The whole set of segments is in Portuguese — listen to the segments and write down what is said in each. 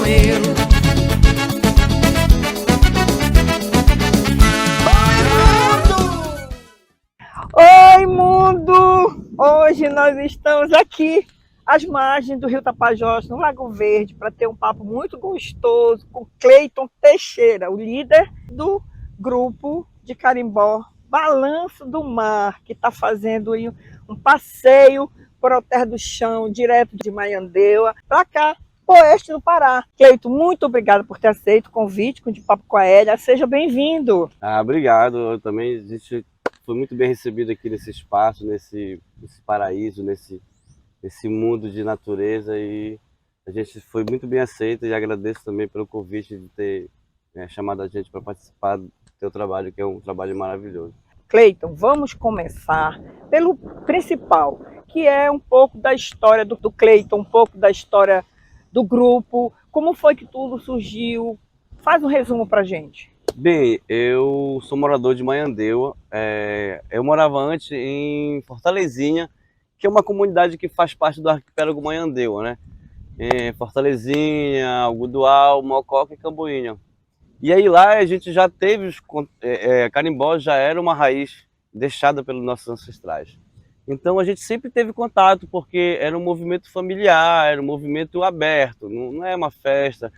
cachoeiro. Oi, mundo! Hoje nós estamos aqui às margens do Rio Tapajós, no Lago Verde, para ter um papo muito gostoso com Cleiton Teixeira, o líder do grupo de carimbó Balanço do Mar, que está fazendo aí um passeio por Alter do Chão, direto de Maiandeua, para cá, oeste do Pará. Cleiton, muito obrigada por ter aceito o convite de Papo com a Hélia. Seja bem-vindo. Obrigado. Eu também fui muito bem recebido aqui nesse espaço, nesse paraíso, nesse mundo de natureza, e a gente foi muito bem aceito, e agradeço também pelo convite de ter chamado a gente para participar do teu trabalho, que é um trabalho maravilhoso. Cleiton, vamos começar pelo principal, que é um pouco da história do Cleiton, um pouco da história do grupo, como foi que tudo surgiu. Faz um resumo para a gente. Bem, eu sou morador de Maiandeua. Eu morava antes em Fortalezinha, que é uma comunidade que faz parte do arquipélago Maiandeua, né? Fortalezinha, Algodoal, Mococa e Camboinha. E aí lá a gente já teve carimbó, já era uma raiz deixada pelos nossos ancestrais. Então a gente sempre teve contato, porque era um movimento familiar, era um movimento aberto, não é uma festa,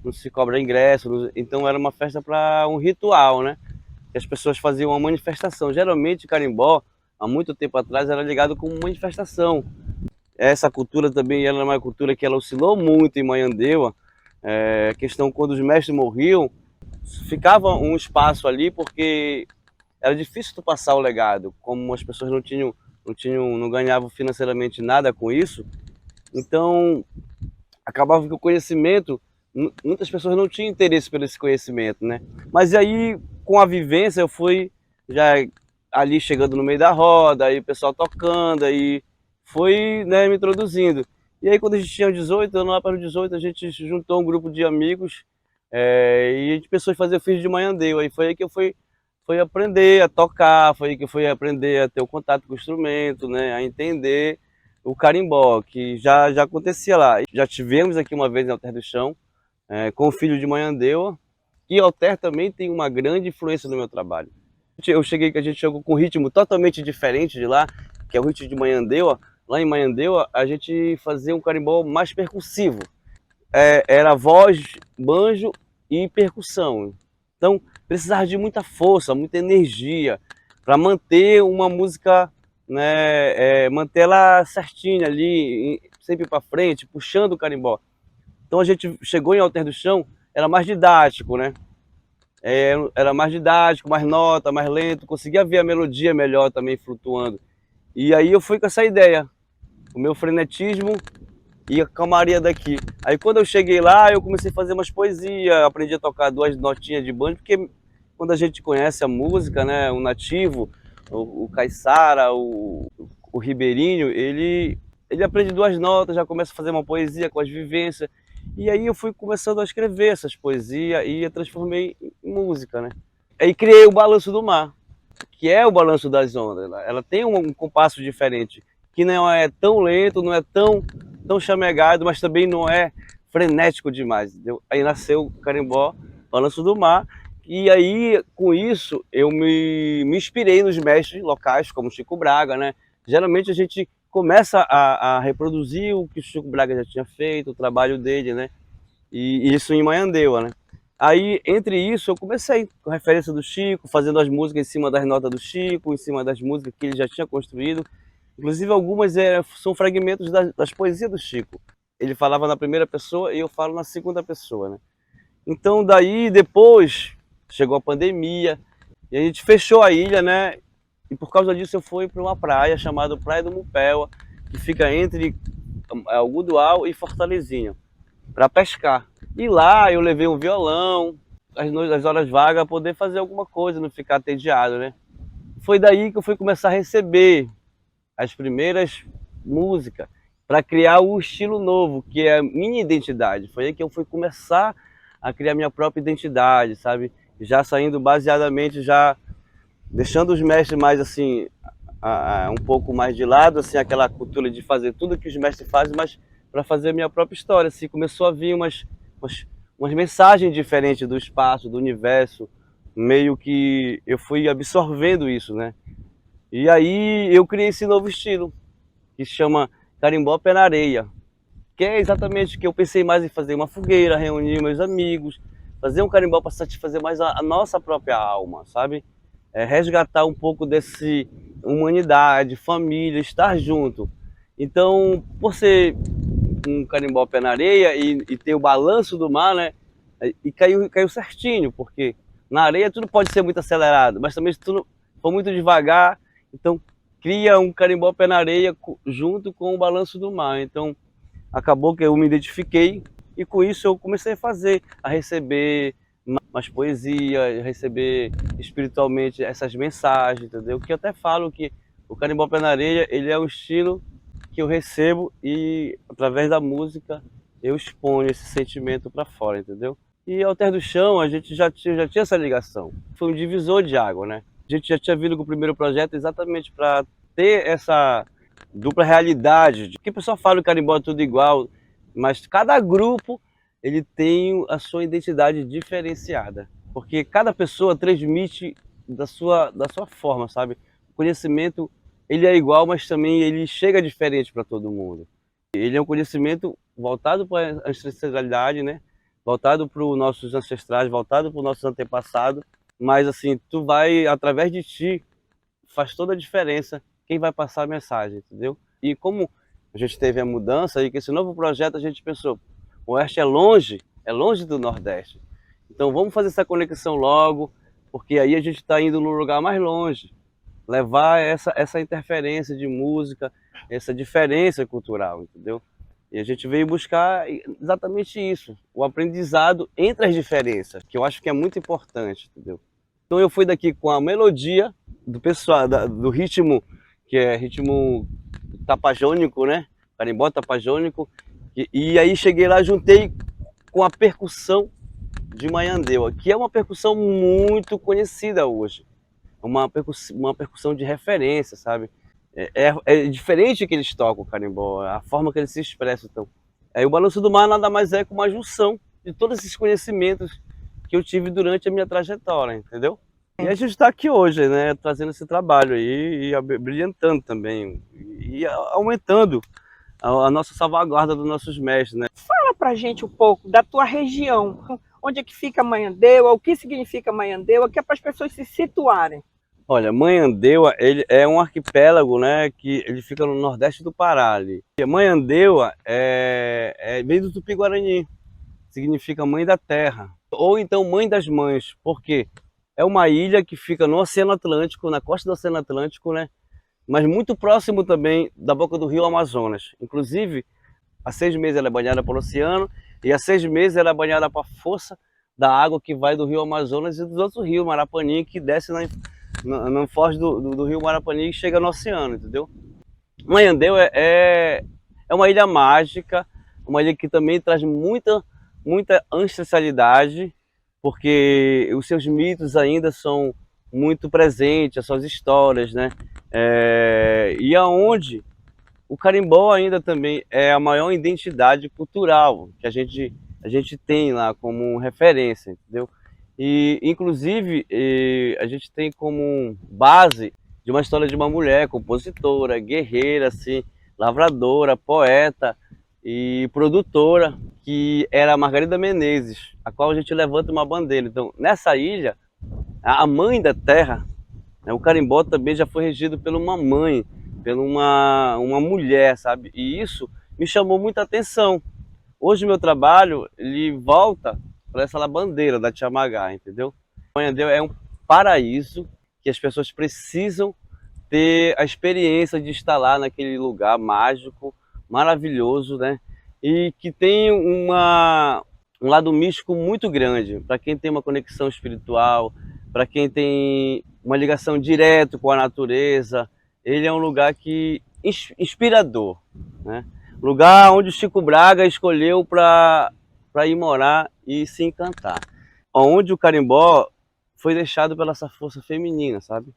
não se cobra ingresso, então era uma festa para um ritual, né? Que as pessoas faziam uma manifestação. Geralmente carimbó, há muito tempo atrás, era ligado com manifestação. Essa cultura também era uma cultura que ela oscilou muito em Maiandeua. Questão quando os mestres morriam, ficava um espaço ali, porque era difícil tu passar o legado, como as pessoas não ganhavam financeiramente nada com isso. Então acabava que o conhecimento, muitas pessoas não tinham interesse por esse conhecimento, né? Mas aí, com a vivência, eu fui já ali chegando no meio da roda, aí o pessoal tocando, aí foi, né, me introduzindo. E aí, quando a gente tinha 18 anos, lá para os 18, a gente juntou um grupo de amigos, e a gente pensou em fazer o Filhos de Maiandeua. Aí foi aí que eu fui aprender a tocar, foi aí que eu fui aprender a ter o contato com o instrumento, né, a entender o carimbó, que já acontecia lá. Já tivemos aqui uma vez em Alter do Chão, com o Filho de Maiandeua, e Alter também tem uma grande influência no meu trabalho. A gente chegou com um ritmo totalmente diferente de lá, que é o ritmo de Maiandeua. Lá em Maiandeua a gente fazia um carimbó mais percussivo. Era voz, banjo e percussão. Então precisava de muita força, muita energia para manter uma música, né, manter ela certinha ali, sempre para frente, puxando o carimbó. Então a gente chegou em Alter do Chão, era mais didático, né? Era mais didático, mais nota, mais lento, conseguia ver a melodia melhor também flutuando. E aí eu fui com essa ideia, o meu frenetismo e a calmaria daqui. Aí quando eu cheguei lá, eu comecei a fazer umas poesias, aprendi a tocar 2 notinhas de banjo, porque quando a gente conhece a música, né, o nativo, o caiçara, o ribeirinho, ele aprende 2 notas, já começa a fazer uma poesia com as vivências. E aí eu fui começando a escrever essas poesias e a transformei em música, né? Aí criei o Balanço do Mar, que é o balanço das ondas. Ela tem um compasso diferente, que não é tão lento, não é tão chamegado, mas também não é frenético demais, entendeu? Aí nasceu o carimbó Balanço do Mar, e aí com isso eu me inspirei nos mestres locais, como Chico Braga, né? Geralmente a gente começa a reproduzir o que o Chico Braga já tinha feito, o trabalho dele, né? E isso em Maiandeua, né? Aí, entre isso, eu comecei com referência do Chico, fazendo as músicas em cima das notas do Chico, em cima das músicas que ele já tinha construído. Inclusive, algumas são fragmentos das poesias do Chico. Ele falava na primeira pessoa e eu falo na segunda pessoa, né? Então, daí, depois, chegou a pandemia e a gente fechou a ilha, né? E por causa disso eu fui para uma praia chamada Praia do Mupéua, que fica entre Algodoal e Fortalezinha, para pescar. E lá eu levei um violão, as horas vagas, para poder fazer alguma coisa, não ficar entediado, né? Foi daí que eu fui começar a receber as primeiras músicas, para criar o estilo novo, que é a minha identidade. Foi aí que eu fui começar a criar minha própria identidade, sabe? Já saindo baseadamente, já deixando os mestres mais assim, um pouco mais de lado, assim, aquela cultura de fazer tudo que os mestres fazem, mas para fazer a minha própria história. Assim, começou a vir umas umas mensagens diferentes do espaço, do universo, meio que eu fui absorvendo isso, né? E aí eu criei esse novo estilo, que se chama Carimbó Pé na Areia, que é exatamente o que eu pensei mais em fazer uma fogueira, reunir meus amigos, fazer um carimbó para satisfazer mais a nossa própria alma, sabe? Resgatar um pouco desse humanidade, família, estar junto. Então, por ser um carimbó pé na areia e ter o balanço do mar, né? E caiu certinho, porque na areia tudo pode ser muito acelerado, mas também se tudo for muito devagar, então cria um carimbó pé na areia junto com o balanço do mar. Então acabou que eu me identifiquei e com isso eu comecei a receber mais poesia, receber espiritualmente essas mensagens, entendeu? Que eu até falo que o carimbó pé na areia, ele é um estilo que eu recebo e através da música eu exponho esse sentimento para fora, entendeu? E Alter do Chão, a gente já tinha essa ligação. Foi um divisor de água, né? A gente já tinha vindo com o primeiro projeto exatamente para ter essa dupla realidade. Que o pessoal fala que o carimbó é tudo igual, mas cada grupo ele tem a sua identidade diferenciada, porque cada pessoa transmite da sua forma, sabe? O conhecimento ele é igual, mas também ele chega diferente para todo mundo. Ele é um conhecimento voltado para a ancestralidade, né? Voltado para os nossos ancestrais, voltado para os nossos antepassados, mas assim, tu vai, através de ti, faz toda a diferença quem vai passar a mensagem, entendeu? E como a gente teve a mudança e que esse novo projeto a gente pensou, o Oeste é longe do Nordeste. Então vamos fazer essa conexão logo, porque aí a gente está indo no lugar mais longe, levar essa interferência de música, essa diferença cultural, entendeu? E a gente veio buscar exatamente isso, o aprendizado entre as diferenças, que eu acho que é muito importante, entendeu? Então eu fui daqui com a melodia do pessoal, do ritmo, que é ritmo tapajônico, né? Carimbó tapajônico. E aí cheguei lá, juntei com a percussão de Maiandeua, que é uma percussão muito conhecida hoje. Uma percussão de referência, sabe? É diferente que eles tocam o carimbó, a forma que eles se expressam. Então. Aí o Balanço do Mar nada mais é que uma junção de todos esses conhecimentos que eu tive durante a minha trajetória, entendeu? E a gente está aqui hoje, né, trazendo esse trabalho aí e brilhantando também, e aumentando a nossa salvaguarda dos nossos mestres, né? Fala pra gente um pouco da tua região, onde é que fica Maiandeua, o que significa Maiandeua, que é para as pessoas se situarem. Olha, Maiandeua, ele é um arquipélago, né, que ele fica no nordeste do Pará ali. E Maiandeua vem do Tupi-Guarani, significa mãe da terra, ou então mãe das mães, porque é uma ilha que fica no Oceano Atlântico, na costa do Oceano Atlântico, né, mas muito próximo também da boca do rio Amazonas. Inclusive, há 6 meses ela é banhada pelo oceano e há 6 meses ela é banhada para a força da água que vai do rio Amazonas e dos outros rios, Marapani, que desce na foz do rio Marapani e chega no oceano, entendeu? Maiandeua é uma ilha mágica, uma ilha que também traz muita ancestralidade, porque os seus mitos ainda são muito presentes, as suas histórias, né? E aonde o carimbó ainda também é a maior identidade cultural que a gente tem lá como referência, entendeu? E inclusive a gente tem como base de uma história de uma mulher compositora, guerreira, assim, lavradora, poeta e produtora, que era a Margarida Menezes, a qual a gente levanta uma bandeira. Então, nessa ilha, a mãe da terra, né, o carimbó também já foi regido por uma mãe, por uma mulher, sabe? E isso me chamou muita atenção. Hoje o meu trabalho, ele volta para essa bandeira da Tiamagá, entendeu? Maiandeua é um paraíso que as pessoas precisam ter a experiência de estar lá naquele lugar mágico, maravilhoso, né? E que tem um lado místico muito grande, para quem tem uma conexão espiritual, para quem tem uma ligação direta com a natureza. Ele é um lugar que inspirador, né? Lugar onde o Chico Braga escolheu para ir morar e se encantar. Onde o carimbó foi deixado pela essa força feminina, sabe?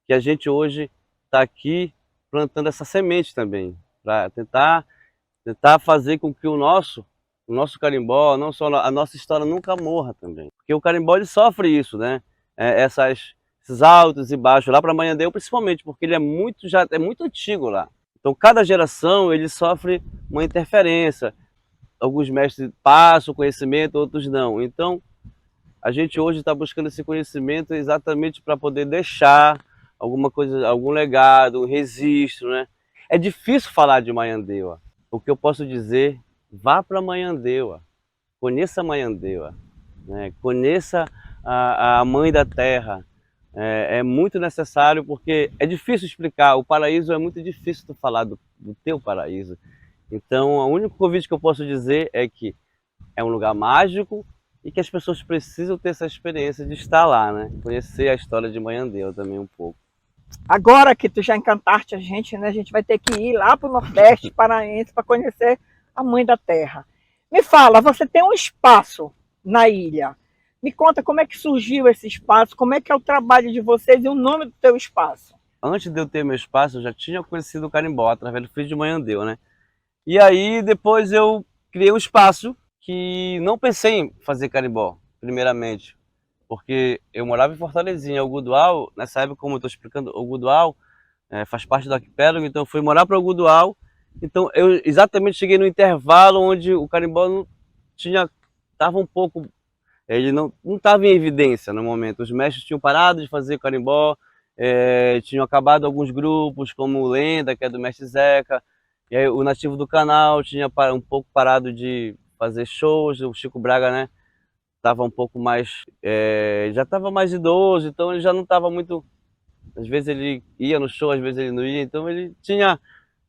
Que a gente hoje está aqui plantando essa semente também, para tentar fazer com que o nosso o nosso carimbó, não só a nossa história nunca morra também. Porque o carimbó ele sofre isso, né? Esses altos e baixos, lá para Maiandeu principalmente, porque ele é muito antigo lá. Então cada geração ele sofre uma interferência. Alguns mestres passam o conhecimento, outros não. Então a gente hoje está buscando esse conhecimento exatamente para poder deixar alguma coisa, algum legado, um registro, né? É difícil falar de Maiandeua. O que eu posso dizer, vá para Maiandeua, conheça Maiandeua, né? Conheça a mãe da terra. É muito necessário porque é difícil explicar. O paraíso é muito difícil tu falar do teu paraíso. Então, o único convite que eu posso dizer é que é um lugar mágico e que as pessoas precisam ter essa experiência de estar lá, né? Conhecer a história de Maiandeua também um pouco. Agora que tu já encantaste a gente, né? A gente vai ter que ir lá para o Nordeste paraense para conhecer a mãe da terra. Me fala, você tem um espaço na ilha. Me conta como é que surgiu esse espaço, como é que é o trabalho de vocês e o nome do teu espaço. Antes de eu ter meu espaço, eu já tinha conhecido o carimbó através do Filho de Maiandeua, né? E aí depois eu criei um espaço que não pensei em fazer carimbó, primeiramente. Porque eu morava em Fortalezinha, o Gudual, nessa época, como eu estou explicando, o Gudual faz parte do arquipélago, então eu fui morar para o Gudual. Então eu exatamente cheguei no intervalo onde o carimbó não tinha, estava um pouco, ele não estava em evidência no momento. Os mestres tinham parado de fazer carimbó, tinham acabado alguns grupos, como o Lenda, que é do mestre Zeca, e aí o Nativo do Canal tinha um pouco parado de fazer shows, o Chico Braga, né? Estava um pouco mais, já estava mais idoso, então ele já não estava muito, às vezes ele ia no show, às vezes ele não ia, então ele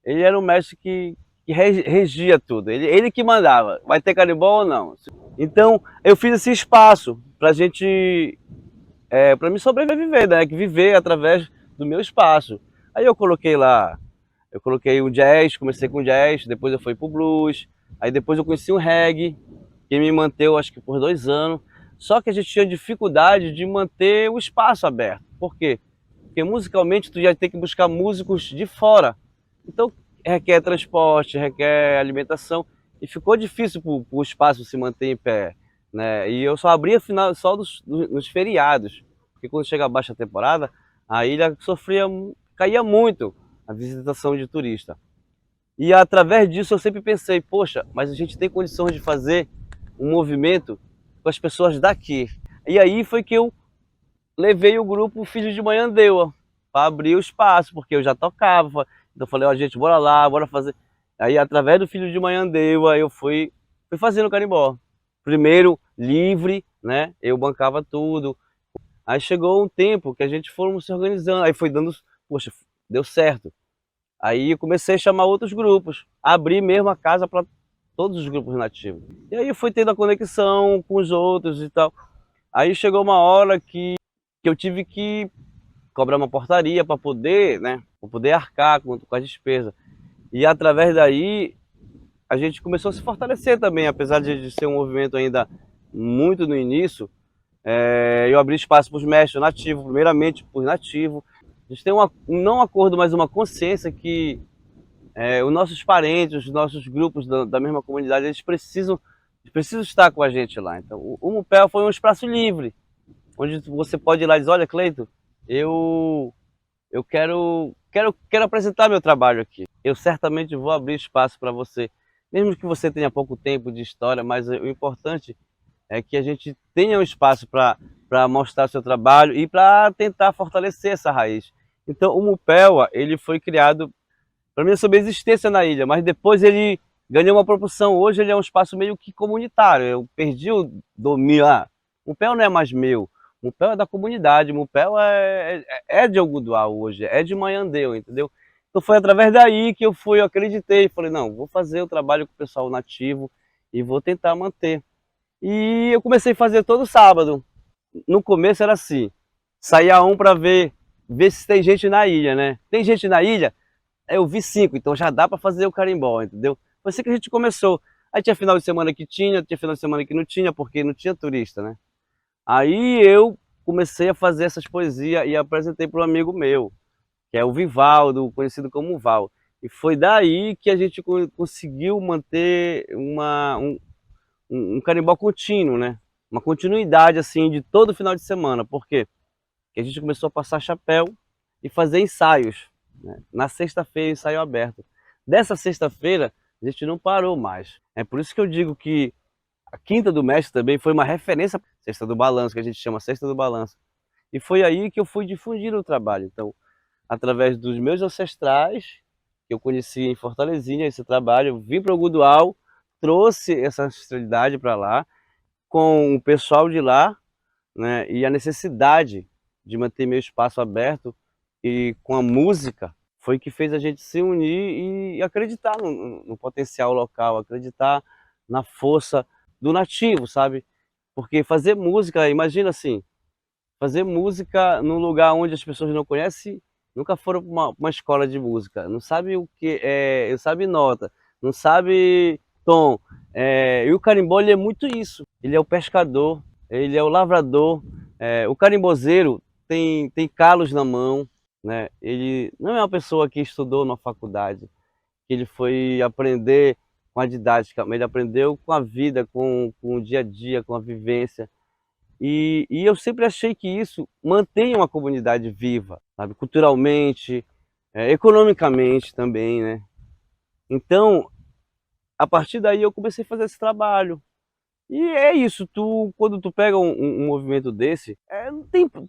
era um mestre que regia tudo, ele que mandava, vai ter carimbó ou não. Então eu fiz esse espaço pra gente, para me sobreviver, né, que viver através do meu espaço. Aí eu coloquei lá, eu coloquei o jazz, comecei com jazz, depois eu fui pro blues, aí depois eu conheci o reggae, que me manteve, acho que por 2 anos. Só que a gente tinha dificuldade de manter o espaço aberto. Por quê? Porque musicalmente tu já tem que buscar músicos de fora. Então requer transporte, requer alimentação. E ficou difícil para o espaço se manter em pé, né? E eu só abria final, só nos feriados. Porque quando chega a baixa temporada, a ilha caía muito a visitação de turista. E através disso eu sempre pensei, poxa, mas a gente tem condições de fazer um movimento com as pessoas daqui. E aí foi que eu levei o grupo Filho de Maiandeua para abrir o espaço, porque eu já tocava. Então eu falei, ó, gente, bora lá, bora fazer. Aí através do Filho de Maiandeua eu fui fazendo carimbó. Primeiro livre, né? Eu bancava tudo. Aí chegou um tempo que a gente fomos se organizando, aí foi dando, poxa, deu certo. Aí eu comecei a chamar outros grupos, abrir mesmo a casa para todos os grupos nativos. E aí eu fui tendo a conexão com os outros e tal. Aí chegou uma hora que eu tive que cobrar uma portaria para poder, né, para poder arcar com as despesas. E através daí a gente começou a se fortalecer também, apesar de ser um movimento ainda muito no início. Eu abri espaço para os mestres nativos, primeiramente para os nativos. A gente tem não um acordo, mas uma consciência que os nossos parentes, os nossos grupos da mesma comunidade, eles precisam estar com a gente lá. Então, o Mupel foi um espaço livre, onde você pode ir lá e dizer, olha, Cleito, eu quero apresentar meu trabalho aqui. Eu certamente vou abrir espaço para você, mesmo que você tenha pouco tempo de história, mas o importante é que a gente tenha um espaço para mostrar o seu trabalho e para tentar fortalecer essa raiz. Então, o Mupel, ele foi criado para minha subsistência na ilha, mas depois ele ganhou uma proporção. Hoje ele é um espaço meio que comunitário. Eu perdi o domínio. O Mupel não é mais meu. O Mupel é da comunidade. O Mupel é de Algodoal hoje, é de Maiandeua, entendeu? Então foi através daí que eu acreditei, falei, não, vou fazer o trabalho com o pessoal nativo e vou tentar manter. E eu comecei a fazer todo sábado. No começo era assim, saía um para ver se tem gente na ilha, né? Tem gente na ilha? Eu vi 5, então já dá para fazer o carimbó, entendeu? Foi assim que a gente começou. Aí tinha final de semana que tinha final de semana que não tinha, porque não tinha turista, né? Aí eu comecei a fazer essas poesias e apresentei para um amigo meu, que é o Vivaldo, conhecido como Val. E foi daí que a gente conseguiu manter um carimbó contínuo, né? Uma continuidade assim de todo final de semana. Por quê? Porque a gente começou a passar chapéu e fazer ensaios, né? Na sexta-feira, ensaio aberto. Dessa sexta-feira, a gente não parou mais. É por isso que eu digo que a Quinta do Mestre também foi uma referência, Sexta do Balanço, que a gente chama Sexta do Balanço. E foi aí que eu fui difundir o trabalho. Então, através dos meus ancestrais, que eu conheci em Fortalezinha, esse trabalho, eu vim para o Gudual, trouxe essa ancestralidade para lá, com o pessoal de lá, né, e a necessidade de manter meu espaço aberto e com a música, foi que fez a gente se unir e acreditar no potencial local, acreditar na força do nativo, sabe? Porque fazer música, imagina assim, fazer música num lugar onde as pessoas não conhecem, nunca foram para uma escola de música, não sabe o que é, não sabe nota, não sabe tom. E o carimbó ele é muito isso. Ele é o pescador, ele é o lavrador. O carimbozeiro tem calos na mão, né? Ele não é uma pessoa que estudou na faculdade, que ele foi aprender com a didática, mas ele aprendeu com a vida, com o dia a dia, com a vivência. E eu sempre achei que isso mantém uma comunidade viva, sabe? Culturalmente, economicamente também, né? Então, a partir daí eu comecei a fazer esse trabalho. E é isso, quando tu pega um movimento desse,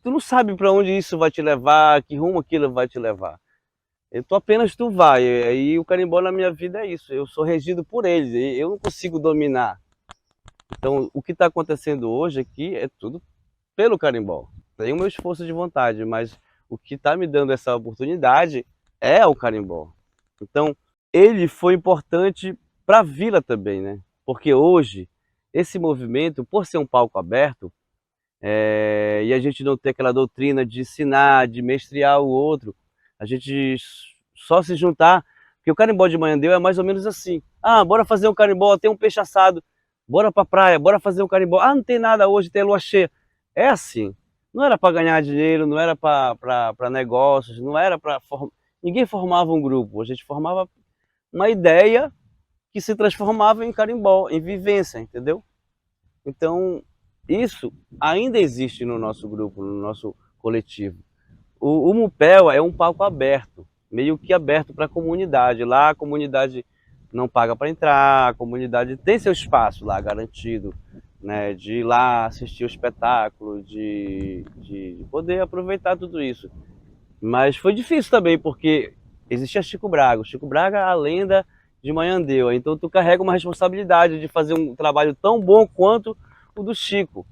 tu não sabe para onde isso vai te levar, que rumo aquilo vai te levar. Apenas tu vai, e o carimbó na minha vida é isso, eu sou regido por eles, e eu não consigo dominar. Então, o que está acontecendo hoje aqui é tudo pelo carimbó. Tem o meu esforço de vontade, mas o que está me dando essa oportunidade é o carimbó. Então, ele foi importante para a vila também, né? Porque hoje, esse movimento, por ser um palco aberto, e a gente não ter aquela doutrina de ensinar, de mestrear o outro, a gente só se juntar, porque o carimbó de Maiandeu é mais ou menos assim. Ah, bora fazer um carimbó, tem um peixe assado, bora pra praia, bora fazer um carimbó. Ah, não tem nada hoje, tem lua cheia. É assim. Não era para ganhar dinheiro, não era para negócios, não era para... Ninguém formava um grupo, a gente formava uma ideia que se transformava em carimbó, em vivência, entendeu? Então, isso ainda existe no nosso grupo, no nosso coletivo. O Mupel é um palco aberto, meio que aberto para a comunidade. Lá a comunidade não paga para entrar, a comunidade tem seu espaço lá garantido, né, de ir lá assistir o espetáculo, de poder aproveitar tudo isso. Mas foi difícil também, porque existia Chico Braga. O Chico Braga é a lenda de Maiandeu. Então tu carrega uma responsabilidade de fazer um trabalho tão bom quanto o do Chico.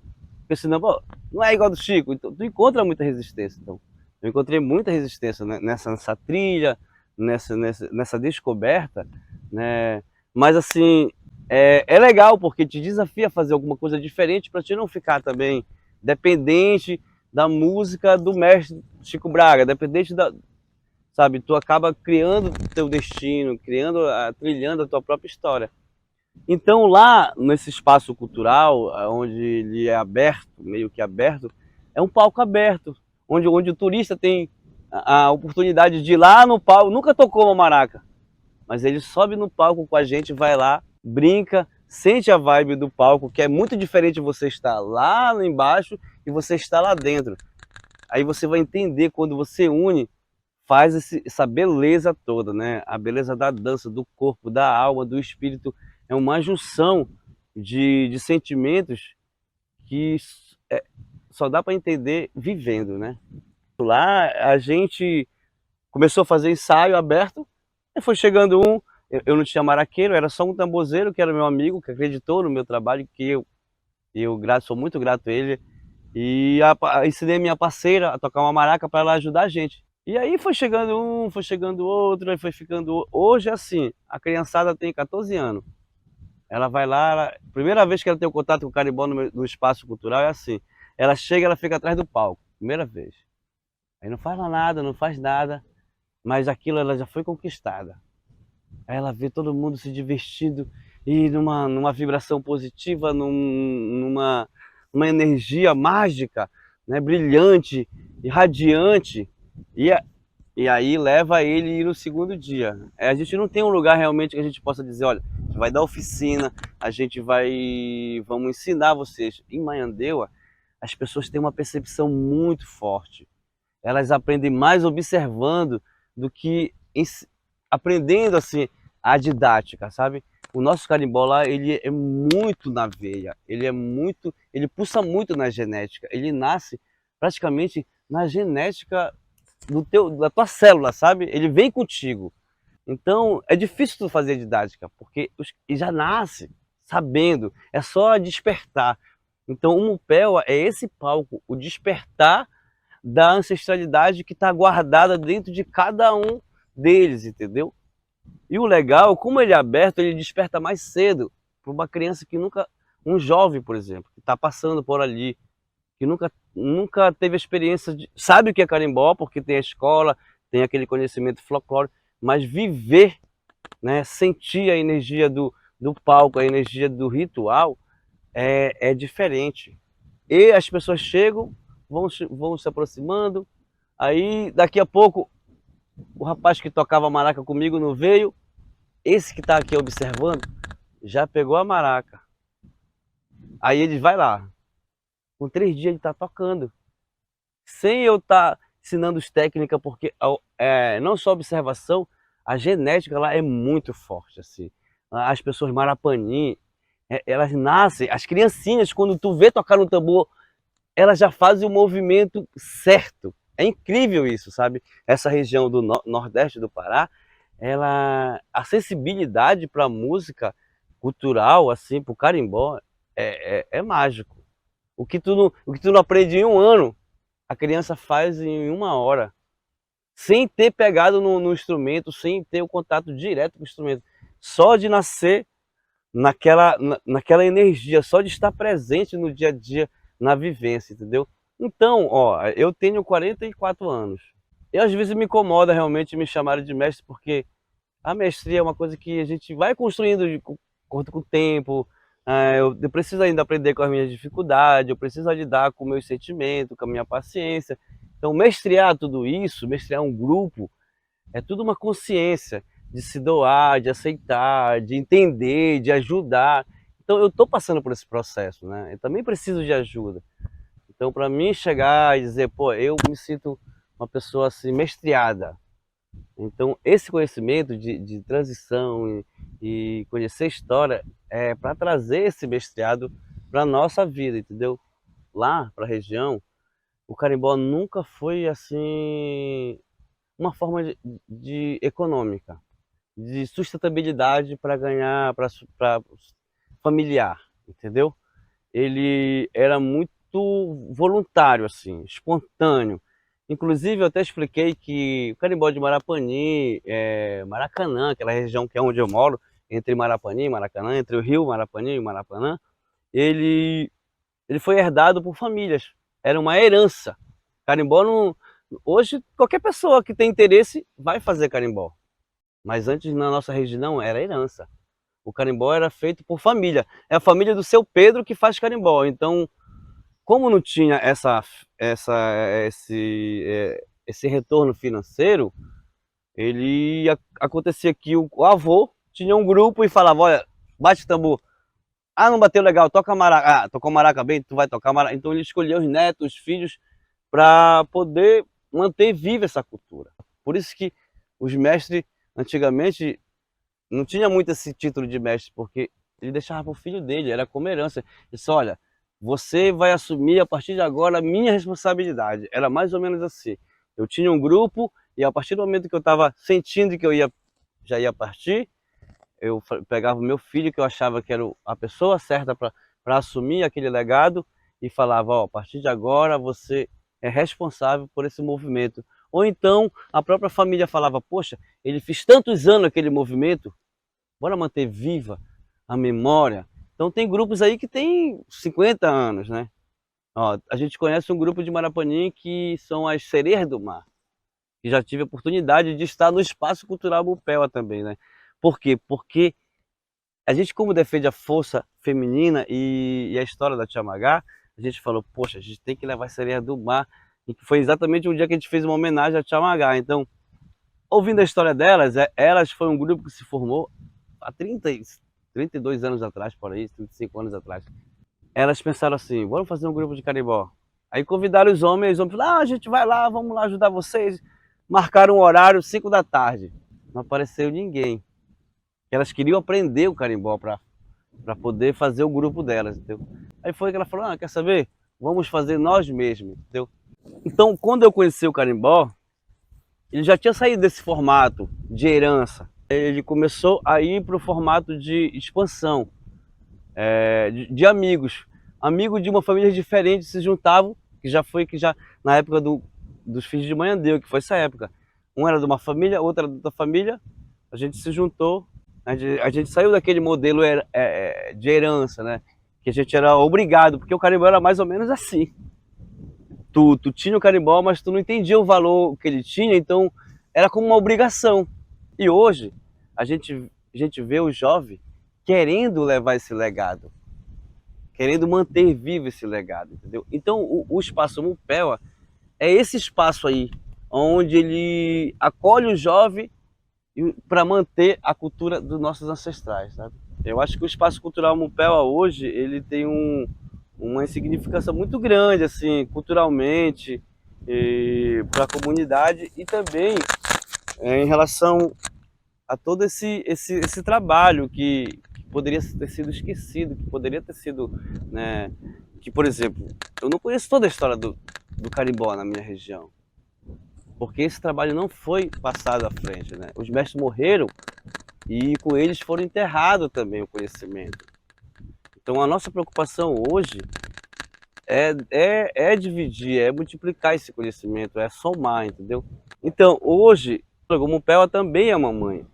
Porque senão, pô, não é igual ao do Chico. Então tu encontra muita resistência. Então, eu encontrei muita resistência nessa trilha, nessa descoberta, né? Mas assim, é legal porque te desafia a fazer alguma coisa diferente para te não ficar também dependente da música do mestre Chico Braga, dependente da, sabe, tu acaba criando teu destino, trilhando a tua própria história. Então lá nesse espaço cultural, onde ele é aberto, meio que aberto, é um palco aberto, onde o turista tem a oportunidade de ir lá no palco, nunca tocou uma maraca, mas ele sobe no palco com a gente, vai lá, brinca, sente a vibe do palco, que é muito diferente você estar lá embaixo e você estar lá dentro. Aí você vai entender quando você une, faz essa beleza toda, né? A beleza da dança, do corpo, da alma, do espírito. É uma junção de sentimentos que só dá para entender vivendo, né? Lá a gente começou a fazer ensaio aberto, e foi chegando eu não tinha maraqueiro, era só um tambozeiro que era meu amigo, que acreditou no meu trabalho, que sou muito grato a ele. E ensinei minha parceira a tocar uma maraca para ela ajudar a gente. E aí foi chegando foi chegando outro, aí foi ficando... Hoje é assim, a criançada tem 14 anos. Ela vai lá, primeira vez que ela tem o contato com o carimbó no espaço cultural é assim. Ela chega, ela fica atrás do palco, primeira vez. Aí não faz nada, não faz nada, mas aquilo ela já foi conquistada. Aí ela vê todo mundo se divertindo e numa vibração positiva, numa energia mágica, né, brilhante e radiante, e aí leva ele no segundo dia. A gente não tem um lugar realmente que a gente possa dizer, olha, a gente vai dar oficina, vamos ensinar vocês. Em Maiandeua, as pessoas têm uma percepção muito forte. Elas aprendem mais observando do que aprendendo assim a didática, sabe? O nosso carimbó lá, ele é muito na veia, ele pulsa muito na genética, ele nasce praticamente na genética da tua célula, sabe? Ele vem contigo. Então, é difícil tu fazer didática, porque já nasce sabendo, é só despertar. Então, o Mupéua é esse palco, o despertar da ancestralidade que está guardada dentro de cada um deles, entendeu? E o legal, como ele é aberto, ele desperta mais cedo para uma criança que nunca, um jovem, por exemplo, que está passando por ali, que nunca teve a experiência de, sabe o que é carimbó, porque tem a escola, tem aquele conhecimento folclórico, mas viver, né, sentir a energia do palco, a energia do ritual, é diferente. E as pessoas chegam, vão se aproximando, aí daqui a pouco o rapaz que tocava maraca comigo não veio, esse que está aqui observando já pegou a maraca. Aí ele vai lá, com 3 dias ele está tocando, sem eu estar ensinando os técnicas, porque não só observação, a genética lá é muito forte, assim. As pessoas Marapani, elas nascem, as criancinhas, quando tu vê tocar no tambor, elas já fazem o movimento certo. É incrível isso, sabe? Essa região do nordeste do Pará, a sensibilidade para a música cultural, assim, para o carimbó, é mágico. O que tu não aprende em 1 ano, a criança faz em 1 hora, sem ter pegado no instrumento, sem ter o contato direto com o instrumento. Só de nascer naquela energia, só de estar presente no dia a dia, na vivência, entendeu? Então, ó, eu tenho 44 anos. E às vezes me incomoda realmente me chamarem de mestre, porque a mestria é uma coisa que a gente vai construindo de acordo com o tempo. Eu preciso ainda aprender com as minhas dificuldades, eu preciso lidar com o meu sentimento, com a minha paciência. Então, mestriar tudo isso, mestriar um grupo, é tudo uma consciência de se doar, de aceitar, de entender, de ajudar. Então, eu estou passando por esse processo, né? Eu também preciso de ajuda. Então, para mim chegar e dizer, pô, eu me sinto uma pessoa assim, mestriada. Então, esse conhecimento de transição e conhecer história é para trazer esse mestriado para a nossa vida, entendeu? Lá, para a região, o carimbó nunca foi assim uma forma de econômica, de sustentabilidade para ganhar, para familiar, entendeu? Ele era muito voluntário, assim, espontâneo. Inclusive, eu até expliquei que o carimbó de Marapani, Maracanã, aquela região que é onde eu moro, entre Marapani e Maracanã, entre o rio Marapani e Maracanã, ele foi herdado por famílias. Era uma herança. Carimbó não... Hoje, qualquer pessoa que tem interesse vai fazer carimbó. Mas antes, na nossa região, era herança. O carimbó era feito por família. É a família do seu Pedro que faz carimbó. Então, como não tinha esse retorno financeiro, acontecia que o avô tinha um grupo e falava, olha, bate tambor. Ah, não bateu legal, toca maraca. Ah, tocou maraca bem, tu vai tocar maraca. Então ele escolhia os netos, os filhos, para poder manter viva essa cultura. Por isso que os mestres, antigamente, não tinha muito esse título de mestre, porque ele deixava para o filho dele, era como herança. Ele disse, olha, você vai assumir a partir de agora a minha responsabilidade. Era mais ou menos assim. Eu tinha um grupo e a partir do momento que eu estava sentindo que já ia partir, eu pegava o meu filho, que eu achava que era a pessoa certa para assumir aquele legado, e falava, ó, a partir de agora você é responsável por esse movimento. Ou então a própria família falava, poxa, ele fez tantos anos aquele movimento, bora manter viva a memória. Então tem grupos aí que tem 50 anos, né? Ó, a gente conhece um grupo de Marapani que são as Sereias do Mar, que já tive a oportunidade de estar no Espaço Cultural Mupéua também, né? Por quê? Porque a gente, como defende a força feminina e a história da Tiamagá, a gente falou, poxa, a gente tem que levar as Sereias do Mar, e que foi exatamente um dia que a gente fez uma homenagem a Tiamagá. Então, ouvindo a história delas, elas foi um grupo que se formou há 32 anos atrás, por aí, 35 anos atrás. Elas pensaram assim, vamos fazer um grupo de carimbó. Aí convidaram os homens falaram, a gente vai lá, vamos lá ajudar vocês. Marcaram um horário, 5 da tarde. Não apareceu ninguém. Elas queriam aprender o carimbó para poder fazer o grupo delas, entendeu? Aí foi que ela falou, quer saber? Vamos fazer nós mesmos, entendeu? Então, quando eu conheci o carimbó, ele já tinha saído desse formato de herança. Ele começou a ir para o formato de expansão, de amigos. Amigos de uma família diferente se juntavam, que já na época dos filhos de Maiandeu, que foi essa época. Um era de uma família, outro era de outra família, a gente se juntou, a gente saiu daquele modelo de herança, né? Que a gente era obrigado, porque o carimbó era mais ou menos assim. Tu tinha o carimbó, mas tu não entendia o valor que ele tinha, então era como uma obrigação. E hoje a gente vê o jovem querendo levar esse legado, querendo manter vivo esse legado, entendeu? Então o Espaço Mupéua é esse espaço aí, onde ele acolhe o jovem para manter a cultura dos nossos ancestrais, sabe? Eu acho que o Espaço Cultural Mupéua hoje, ele tem uma significação muito grande, assim, culturalmente, para a comunidade e também em relação a todo esse trabalho que poderia ter sido esquecido, que poderia ter sido, né, que, por exemplo, eu não conheço toda a história do carimbó na minha região, porque esse trabalho não foi passado à frente, né? Os mestres morreram e com eles foram enterrado também o conhecimento. Então a nossa preocupação hoje é dividir, é multiplicar esse conhecimento, é somar, entendeu? Então hoje, o Mupéua também é uma mãe.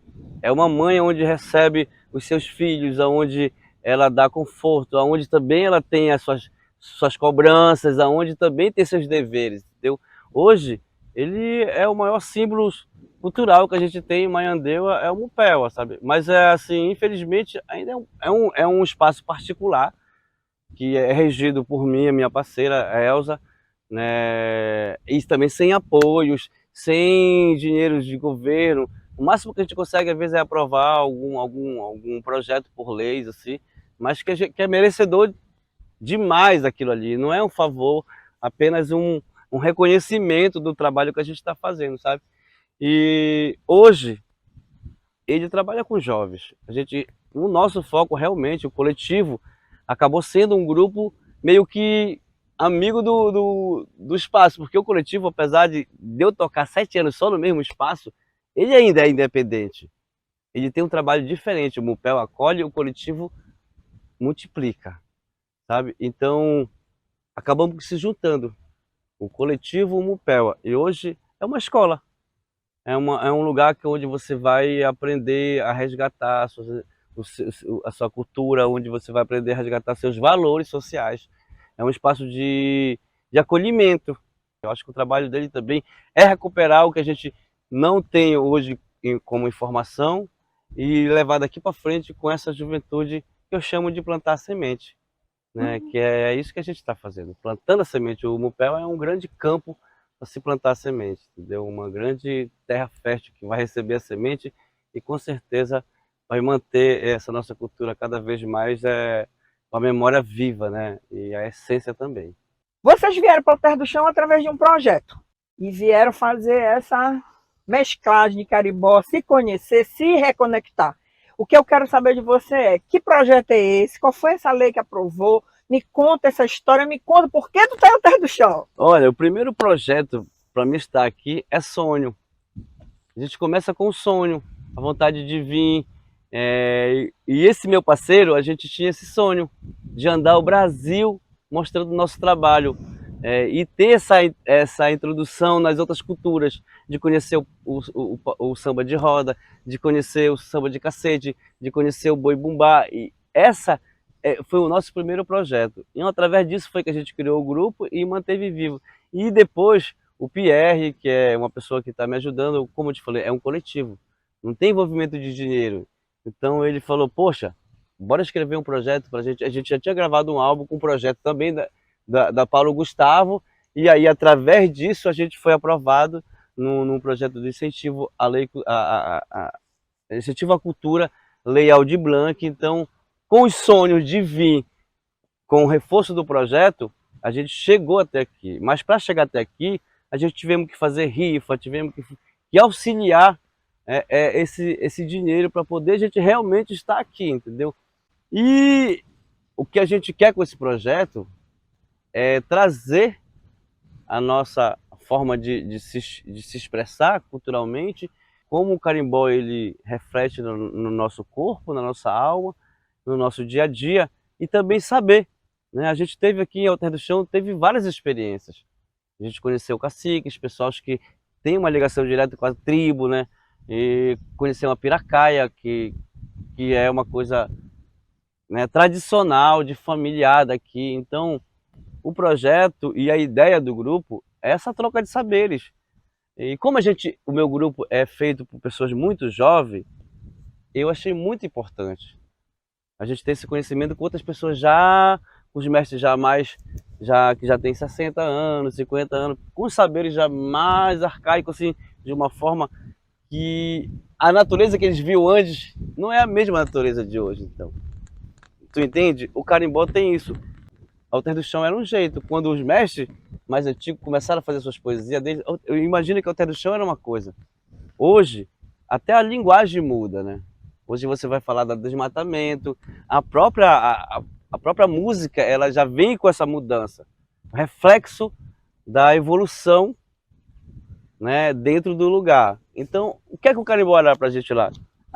É uma mãe onde recebe os seus filhos, onde ela dá conforto, onde também ela tem as suas cobranças, onde também tem seus deveres, entendeu? Hoje, ele é o maior símbolo cultural que a gente tem em Maiandeua, é o Mupéua, sabe? Mas é assim, infelizmente, ainda é um espaço particular, que é regido por mim, a minha parceira, a Elza, né? E também sem apoios, sem dinheiro de governo. O máximo que a gente consegue, às vezes, é aprovar algum projeto por leis, assim, mas que é merecedor demais aquilo ali. Não é um favor, apenas um reconhecimento do trabalho que a gente está fazendo, sabe? E hoje, ele trabalha com jovens. O nosso foco, realmente, o coletivo, acabou sendo um grupo meio que amigo do espaço, porque o coletivo, apesar de eu tocar 7 anos só no mesmo espaço, ele ainda é independente. Ele tem um trabalho diferente. O Mupéua acolhe, o coletivo multiplica, sabe? Então, acabamos se juntando. O coletivo Mupéua. E hoje é uma escola. É um lugar onde você vai aprender a resgatar a sua cultura, onde você vai aprender a resgatar seus valores sociais. É um espaço de acolhimento. Eu acho que o trabalho dele também é recuperar o que a gente não tem hoje como informação e levar daqui para frente com essa juventude que eu chamo de plantar a semente, né? Que é isso que a gente está fazendo, plantando a semente. O Mupéua é um grande campo para se plantar a semente, entendeu? Uma grande terra fértil que vai receber a semente e com certeza vai manter essa nossa cultura cada vez mais com a memória viva, né? E a essência também. Vocês vieram para o Terra do Chão através de um projeto e vieram fazer essa mesclagem de carimbó, se conhecer, se reconectar. O que eu quero saber de você é, que projeto é esse? Qual foi essa lei que aprovou? Me conta essa história, me conta por que tu tá no Terra do Chão. Olha, o primeiro projeto para mim estar aqui é sonho. A gente começa com o sonho, a vontade de vir. E esse meu parceiro, a gente tinha esse sonho de andar o Brasil mostrando o nosso trabalho. E ter essa introdução nas outras culturas, de conhecer o samba de roda, de conhecer o samba de cacete, de conhecer o boi bumbá. E essa foi o nosso primeiro projeto. E através disso foi que a gente criou o grupo e manteve vivo. E depois o Pierre, que é uma pessoa que está me ajudando, como eu te falei, é um coletivo. Não tem envolvimento de dinheiro. Então ele falou, poxa, bora escrever um projeto para a gente. A gente já tinha gravado um álbum com um projeto também da Paulo Gustavo, e aí através disso a gente foi aprovado num projeto de incentivo à incentivo à cultura Lei Aldir Blanc. Então, com os sonhos de vir com o reforço do projeto, a gente chegou até aqui. Mas para chegar até aqui, a gente tivemos que fazer rifa, tivemos que auxiliar esse dinheiro para poder a gente realmente estar aqui, entendeu? E o que a gente quer com esse projeto é trazer a nossa forma de se expressar culturalmente, como o carimbó ele reflete no nosso corpo, na nossa alma, no nosso dia a dia, e também saber, né? A gente teve aqui em Alter do Chão, teve várias experiências. A gente conheceu caciques, pessoas que têm uma ligação direta com a tribo, né? E conheceu uma piracaia, que é uma coisa, né, tradicional, de familiar daqui. Então, o projeto e a ideia do grupo é essa troca de saberes. E como o meu grupo é feito por pessoas muito jovens, eu achei muito importante a gente ter esse conhecimento com outras pessoas os mestres que já têm 60 anos, 50 anos, com saberes já mais arcaicos, assim, de uma forma que a natureza que eles viam antes não é a mesma natureza de hoje. Então, tu entende? O carimbó tem isso. Alter do Chão era um jeito. Quando os mestres mais antigos começaram a fazer suas poesias deles, eu imagino que Alter do Chão era uma coisa. Hoje, até a linguagem muda, né? Hoje você vai falar do desmatamento, a própria música, ela já vem com essa mudança, reflexo da evolução, né, dentro do lugar. Então, o que é que o carimbó era pra gente lá?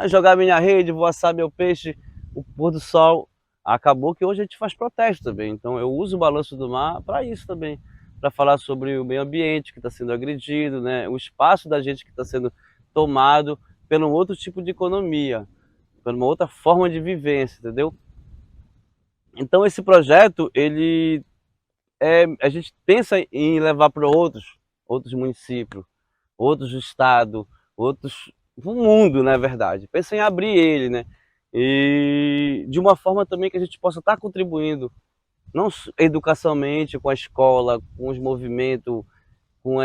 Jogar minha rede, vou assar meu peixe, o pôr do sol. Acabou que hoje a gente faz protesto também, então eu uso o balanço do mar para isso também, para falar sobre o meio ambiente que está sendo agredido, né? O espaço da gente que está sendo tomado por um outro tipo de economia, por uma outra forma de vivência, entendeu? Então esse projeto, a gente pensa em levar para outros municípios, outros estados, o mundo, na verdade. Pensa em abrir ele, né? E de uma forma também que a gente possa estar contribuindo, não educacionalmente, com a escola, com os movimentos, com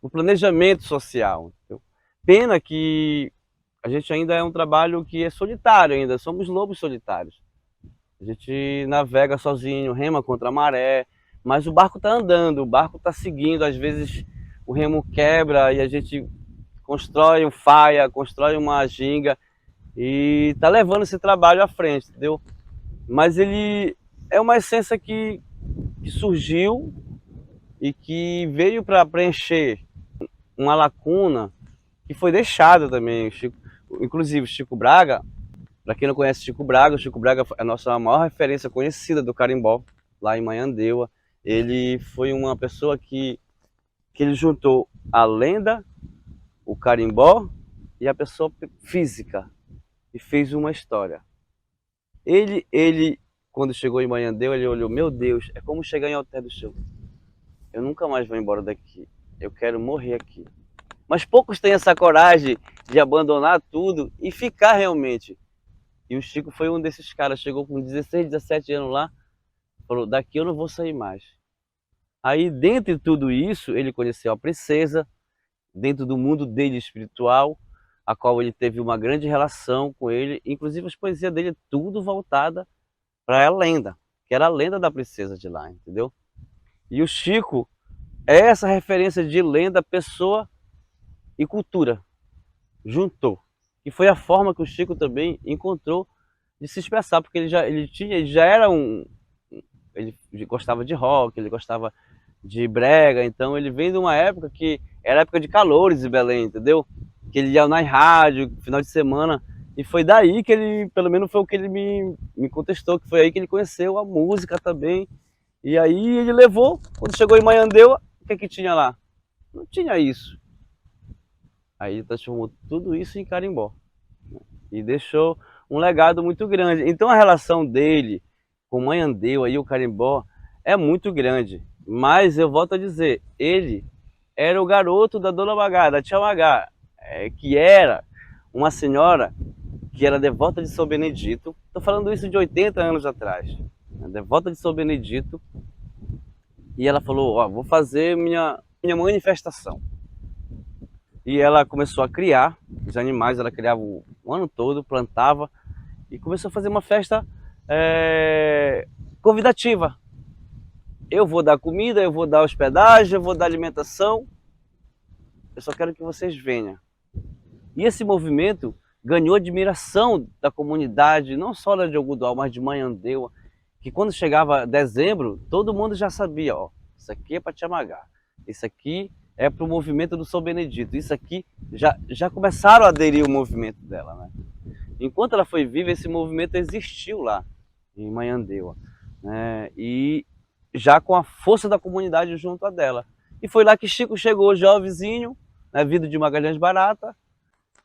o planejamento social. Entendeu? Pena que a gente ainda é um trabalho que é solitário ainda, somos lobos solitários. A gente navega sozinho, rema contra a maré, mas o barco está andando, o barco está seguindo, às vezes o remo quebra e a gente constrói um faia, constrói uma ginga, e tá levando esse trabalho à frente, entendeu? Mas ele é uma essência que surgiu e que veio para preencher uma lacuna que foi deixada também. Inclusive, Chico Braga, para quem não conhece o Chico Braga é a nossa maior referência conhecida do carimbó, lá em Maiandeua. Ele foi uma pessoa que ele juntou a lenda, o carimbó e a pessoa física, e fez uma história. Ele quando chegou em Maiandeua, ele olhou, meu Deus, é como chegar em Alter do Chão. Eu nunca mais vou embora daqui, eu quero morrer aqui. Mas poucos têm essa coragem de abandonar tudo e ficar realmente. E o Chico foi um desses caras, chegou com 16, 17 anos lá, falou, daqui eu não vou sair mais. Aí, dentro de tudo isso, ele conheceu a princesa, dentro do mundo dele espiritual, a qual ele teve uma grande relação com ele, inclusive as poesias dele é tudo voltada para a lenda, que era a lenda da princesa de lá, entendeu? E o Chico é essa referência de lenda, pessoa e cultura, juntou. E foi a forma que o Chico também encontrou de se expressar, porque ele já era ele gostava de rock, ele gostava de brega, então ele vem de uma época que era época de calores em Belém, entendeu? Que ele ia na rádio, final de semana, e foi daí que ele, pelo menos foi o que ele me contestou, que foi aí que ele conheceu a música também. E aí ele levou, quando chegou em Maiandeua, o que tinha lá? Não tinha isso. Aí ele transformou tudo isso em carimbó, né? E deixou um legado muito grande. Então a relação dele com Maiandeua e o carimbó é muito grande. Mas eu volto a dizer, ele era o garoto da Dona Magá, da Tia Magá, que era uma senhora que era devota de São Benedito. Estou falando isso de 80 anos atrás. Devota de São Benedito. E ela falou, ó, vou fazer minha manifestação. E ela começou a criar os animais, ela criava o ano todo, plantava e começou a fazer uma festa convidativa. Eu vou dar comida, eu vou dar hospedagem, eu vou dar alimentação, eu só quero que vocês venham. E esse movimento ganhou admiração da comunidade, não só da de Algodoal, mas de Maiandeua, que quando chegava dezembro, todo mundo já sabia, ó, isso aqui é para Tiamagá, isso aqui é para o movimento do São Benedito, isso aqui já começaram a aderir o movimento dela, né? Enquanto ela foi viva, esse movimento existiu lá em Maiandeua, né? E já com a força da comunidade junto a dela. E foi lá que Chico chegou, jovenzinho, né, vindo de Magalhães Barata,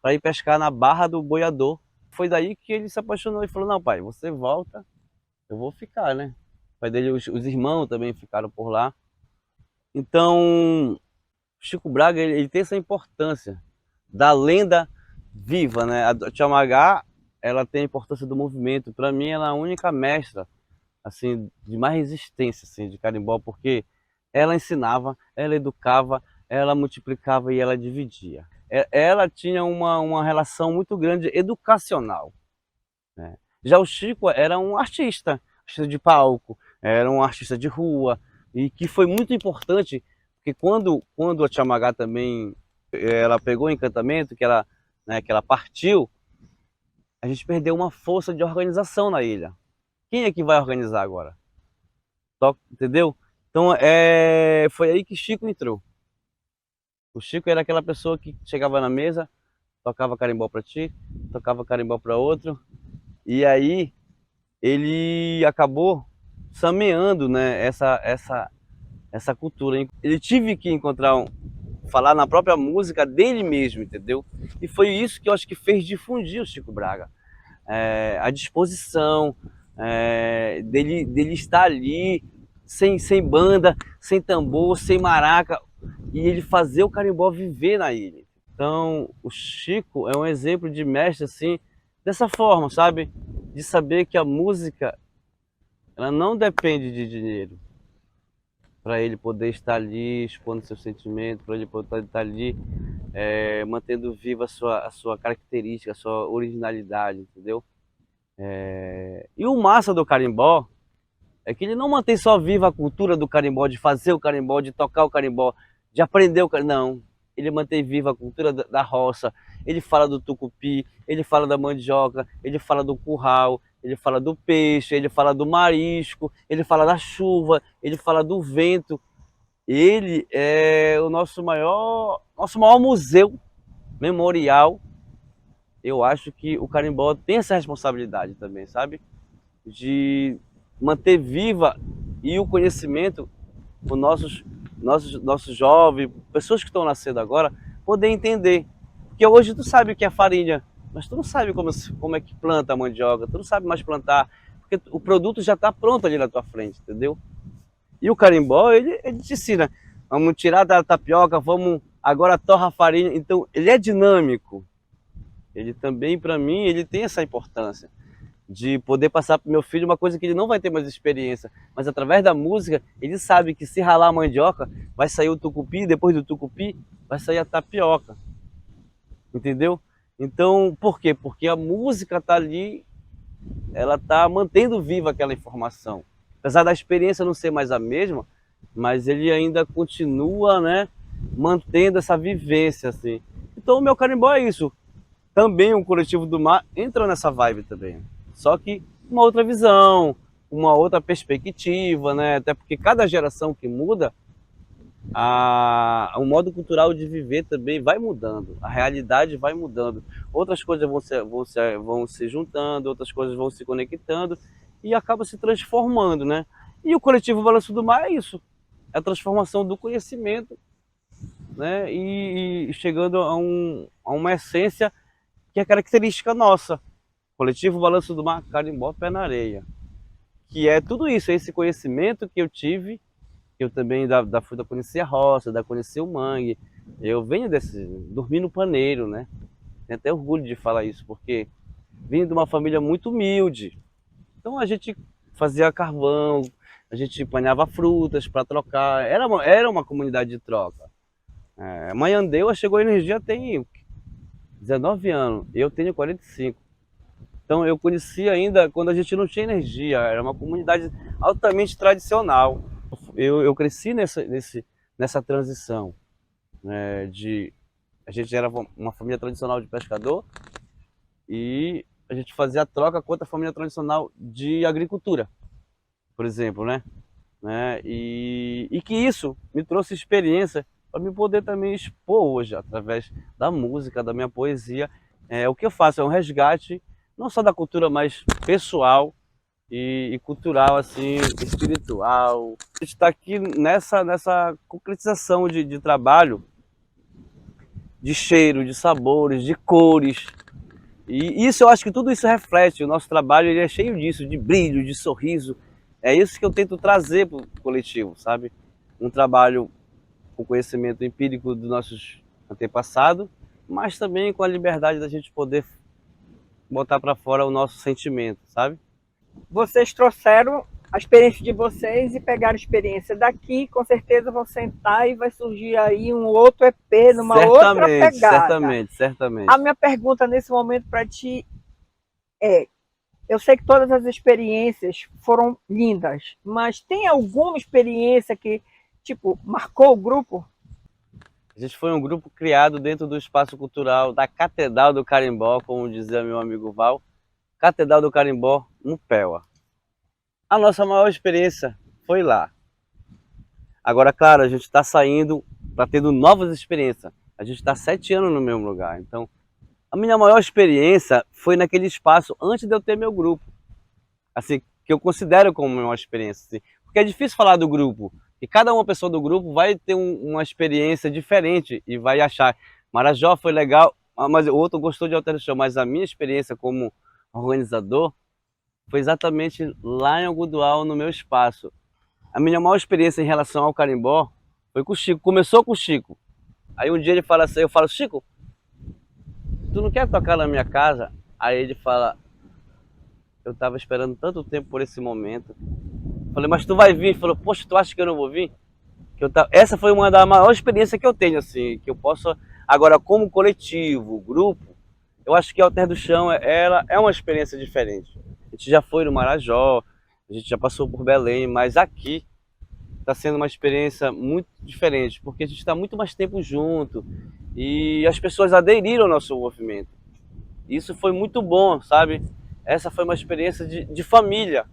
para ir pescar na Barra do Boiador. Foi daí que ele se apaixonou e falou, não pai, você volta, eu vou ficar, né? O pai dele, os irmãos também ficaram por lá. Então, Chico Braga, ele tem essa importância da lenda viva, né? A Tiamagá, ela tem a importância do movimento. Para mim, ela é a única mestra, assim, de mais resistência, assim, de carimbó, porque ela ensinava, ela educava, ela multiplicava e ela dividia. Ela tinha uma relação muito grande educacional, né? Já o Chico era um artista de palco, era um artista de rua, e que foi muito importante, porque quando a Tiamagá também ela pegou o encantamento, que ela, né, que ela partiu, a gente perdeu uma força de organização na ilha. Quem é que vai organizar agora? Entendeu? Então foi aí que Chico entrou. O Chico era aquela pessoa que chegava na mesa, tocava carimbó para ti, tocava carimbó para outro, e aí ele acabou sameando, né, essa cultura. Ele tive que falar na própria música dele mesmo, entendeu? E foi isso que eu acho que fez difundir o Chico Braga. A disposição dele estar ali, sem banda, sem tambor, sem maraca, e ele fazer o carimbó viver na ilha. Então, o Chico é um exemplo de mestre, assim, dessa forma, sabe? De saber que a música, ela não depende de dinheiro para ele poder estar ali expondo seus sentimentos, para ele poder estar ali mantendo viva a sua característica, a sua originalidade, entendeu? E o massa do carimbó é que ele não mantém só viva a cultura do carimbó, de fazer o carimbó, de tocar o carimbó, de aprender o carimbó. Não, ele mantém viva a cultura da roça. Ele fala do tucupi, ele fala da mandioca, ele fala do curral, ele fala do peixe, ele fala do marisco, ele fala da chuva, ele fala do vento. Ele é o nosso maior museu memorial. Eu acho que o carimbó tem essa responsabilidade também, sabe? De manter viva e o conhecimento, os nossos jovens, pessoas que estão nascendo agora, poder entender. Porque hoje tu sabe o que é farinha, mas tu não sabe como é que planta a mandioca, tu não sabe mais plantar, porque o produto já está pronto ali na tua frente, entendeu? E o carimbó, ele te ensina, vamos tirar da tapioca, vamos agora torra a farinha, então ele é dinâmico. Ele também, para mim, ele tem essa importância de poder passar para o meu filho uma coisa que ele não vai ter mais experiência, mas através da música ele sabe que se ralar a mandioca vai sair o tucupi, depois do tucupi vai sair a tapioca, entendeu? Então, por quê? Porque a música está ali, ela está mantendo viva aquela informação, apesar da experiência não ser mais a mesma, mas ele ainda continua, né, mantendo essa vivência assim. Então o meu carimbó é isso. Também o Coletivo do Mar entra nessa vibe também. Só que uma outra visão, uma outra perspectiva, né? Até porque cada geração que muda, o modo cultural de viver também vai mudando, a realidade vai mudando. Outras coisas vão se juntando, outras coisas vão se conectando e acaba se transformando, né? E o Coletivo Balanço do Mar é isso, é a transformação do conhecimento, né? E chegando a uma essência que é característica nossa. Coletivo Balanço do Mar, Carimbó, Pé na Areia. Que é tudo isso, esse conhecimento que eu tive, que eu também da fruta conheci a roça, da conhecer o mangue. Eu venho dormir no paneiro, né? Tenho até orgulho de falar isso, porque vim de uma família muito humilde. Então a gente fazia carvão, a gente apanhava frutas para trocar, era uma comunidade de troca. Maiandeua chegou a energia tem 19 anos, eu tenho 45. Então eu conheci ainda quando a gente não tinha energia, era uma comunidade altamente tradicional. Eu cresci nessa transição, né, a gente era uma família tradicional de pescador e a gente fazia a troca com outra família tradicional de agricultura, por exemplo, e que isso me trouxe experiência para me poder também expor hoje, através da música, da minha poesia. O que eu faço é um resgate, não só da cultura, mas pessoal e cultural, assim, espiritual. A gente está aqui nessa concretização de trabalho, de cheiro, de sabores, de cores. E isso, eu acho que tudo isso reflete, o nosso trabalho ele é cheio disso, de brilho, de sorriso. É isso que eu tento trazer para o coletivo, sabe? Um trabalho com conhecimento empírico dos nossos antepassados, mas também com a liberdade da gente poder botar para fora o nosso sentimento, sabe? Vocês trouxeram a experiência de vocês e pegaram a experiência daqui, com certeza vão sentar e vai surgir aí um outro EP, numa outra pegada. Certamente. A minha pergunta nesse momento para ti é, eu sei que todas as experiências foram lindas, mas tem alguma experiência que, tipo, marcou o grupo? A gente foi um grupo criado dentro do espaço cultural da Catedral do Carimbó, como dizia meu amigo Val, Catedral do Carimbó, no Péua. A nossa maior experiência foi lá. Agora, claro, a gente está saindo, está tendo novas experiências. A gente está 7 anos no mesmo lugar. Então, a minha maior experiência foi naquele espaço antes de eu ter meu grupo. Assim, que eu considero como uma experiência. Assim. Porque é difícil falar do grupo. E cada uma pessoa do grupo vai ter uma experiência diferente e vai achar. Marajó foi legal, mas o outro gostou de Alter do Chão. Mas a minha experiência como organizador foi exatamente lá em Algodoal, no meu espaço. A minha maior experiência em relação ao carimbó foi com o Chico. Começou com o Chico. Aí um dia ele fala assim, eu falo, Chico, tu não quer tocar na minha casa? Aí ele fala, eu estava esperando tanto tempo por esse momento. Falei, mas tu vai vir? Ele falou, poxa, tu acha que eu não vou vir? Essa foi uma das maiores experiências que eu tenho, assim, que eu posso... Agora, como coletivo, grupo, eu acho que a Alter do Chão, ela é uma experiência diferente. A gente já foi no Marajó, a gente já passou por Belém, mas aqui está sendo uma experiência muito diferente, porque a gente está muito mais tempo junto e as pessoas aderiram ao nosso movimento. Isso foi muito bom, sabe? Essa foi uma experiência de família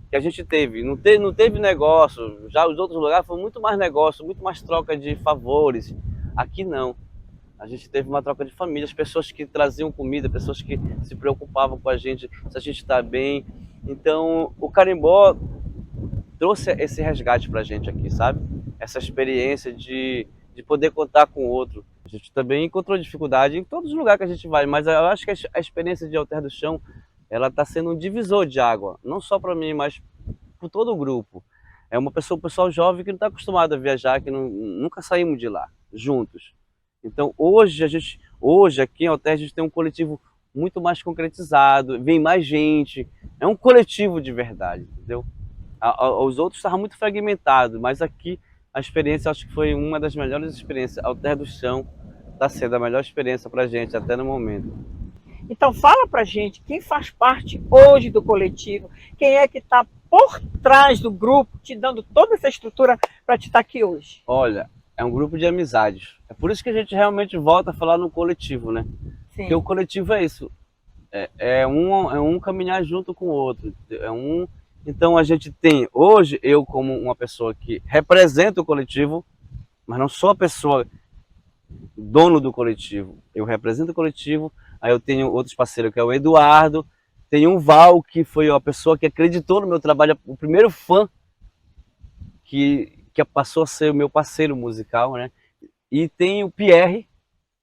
que a gente teve. Não teve negócio, já os outros lugares foi muito mais negócio, muito mais troca de favores. Aqui não. A gente teve uma troca de família, as pessoas que traziam comida, pessoas que se preocupavam com a gente, se a gente está bem. Então, o carimbó trouxe esse resgate pra gente aqui, sabe? Essa experiência de poder contar com o outro. A gente também encontrou dificuldade em todos os lugares que a gente vai, mas eu acho que a experiência de Alter do Chão, ela está sendo um divisor de água, não só para mim, mas por todo o grupo. É um pessoal jovem que não está acostumado a viajar, que nunca saímos de lá, juntos. Então hoje aqui em Alter a gente tem um coletivo muito mais concretizado, vem mais gente, é um coletivo de verdade, entendeu? Os outros estavam muito fragmentados, mas aqui a experiência acho que foi uma das melhores experiências. Alter do Chão está sendo a melhor experiência para a gente até no momento. Então fala pra gente quem faz parte hoje do coletivo, quem é que está por trás do grupo, te dando toda essa estrutura para te estar aqui hoje. Olha, é um grupo de amizades. É por isso que a gente realmente volta a falar no coletivo, né? Sim. Porque o coletivo é isso. É um caminhar junto com o outro. Então a gente tem, hoje, eu como uma pessoa que representa o coletivo, mas não sou a pessoa dono do coletivo. Eu represento o coletivo, aí eu tenho outros parceiros, que é o Eduardo, tem um Val, que foi a pessoa que acreditou no meu trabalho, o primeiro fã que passou a ser o meu parceiro musical, né? E tem o Pierre,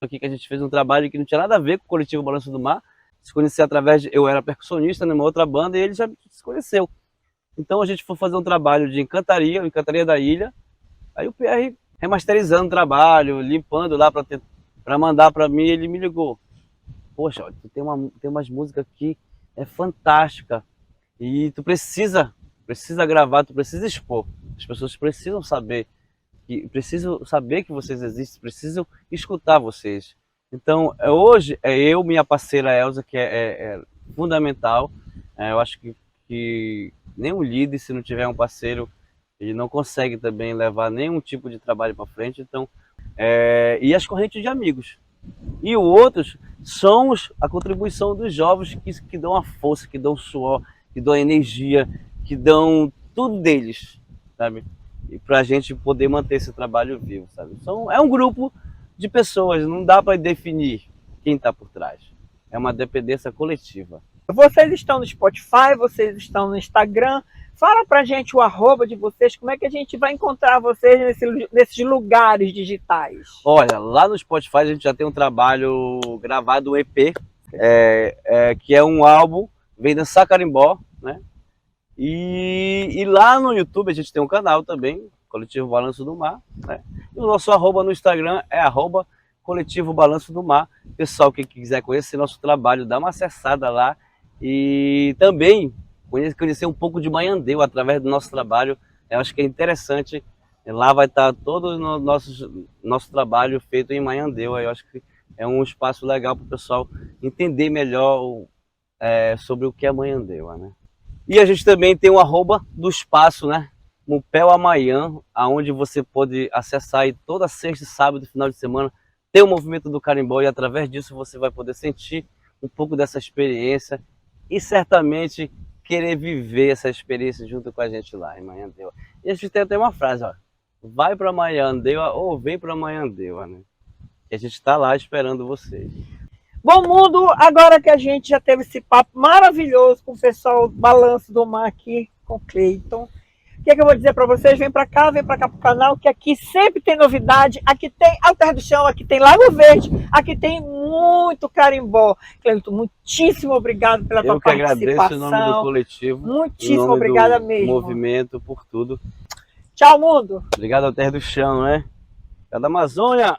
aqui que a gente fez um trabalho que não tinha nada a ver com o coletivo Balanço do Mar, se conhecia através de... Eu era percussionista numa outra banda e ele já se conheceu. Então a gente foi fazer um trabalho de Encantaria da Ilha, aí o Pierre remasterizando o trabalho, limpando lá para mandar para mim, ele me ligou. Poxa, tu tem umas músicas aqui, é fantástica, e tu precisa gravar, tu precisa expor. As pessoas precisam saber que vocês existem, precisam escutar vocês. Então, hoje, eu, minha parceira Elza, que é fundamental. Eu acho que nenhum líder, se não tiver um parceiro, ele não consegue também levar nenhum tipo de trabalho para frente. Então, e as correntes de amigos. E os outros são a contribuição dos jovens que dão a força, que dão suor, que dão energia, que dão tudo deles, sabe? E para a gente poder manter esse trabalho vivo, sabe? Então, é um grupo de pessoas, não dá para definir quem está por trás. É uma dependência coletiva. Vocês estão no Spotify, vocês estão no Instagram. Fala pra gente o arroba de vocês, como é que a gente vai encontrar vocês nesses lugares digitais? Olha, lá no Spotify a gente já tem um trabalho gravado, um EP, que é um álbum, vem dançar carimbó, né? E lá no YouTube a gente tem um canal também, Coletivo Balanço do Mar, né? E o nosso arroba no Instagram é arroba Coletivo Balanço do Mar. Pessoal que quiser conhecer nosso trabalho, dá uma acessada lá. E também conhecer um pouco de Maiandeu através do nosso trabalho. Eu acho que é interessante. Lá vai estar todo o nosso trabalho feito em Maiandeu. Eu acho que é um espaço legal para o pessoal entender melhor sobre o que é Maiandeu, né? E a gente também tem o arroba do espaço, né? Mupel Amanhã, aonde você pode acessar aí toda sexta, sábado, final de semana, tem o movimento do carimbó e através disso você vai poder sentir um pouco dessa experiência e certamente querer viver essa experiência junto com a gente lá em Maiandeua. E a gente tem até uma frase, ó, vai para Maiandeua ou vem para Maiandeua, né? E a gente está lá esperando vocês. Bom, Mundo, agora que a gente já teve esse papo maravilhoso com o pessoal do Balanço do Mar aqui, com o Cleiton, o que é que eu vou dizer para vocês? Vem para cá pro canal, que aqui sempre tem novidade, aqui tem Alter do Chão, aqui tem Lago Verde, aqui tem muito carimbó. Cleiton, muitíssimo obrigado pela tua participação. Eu que agradeço em nome do coletivo, muitíssimo obrigada mesmo. Movimento, por tudo. Tchau, Mundo. Obrigado, Alter do Chão, né? É da Amazônia.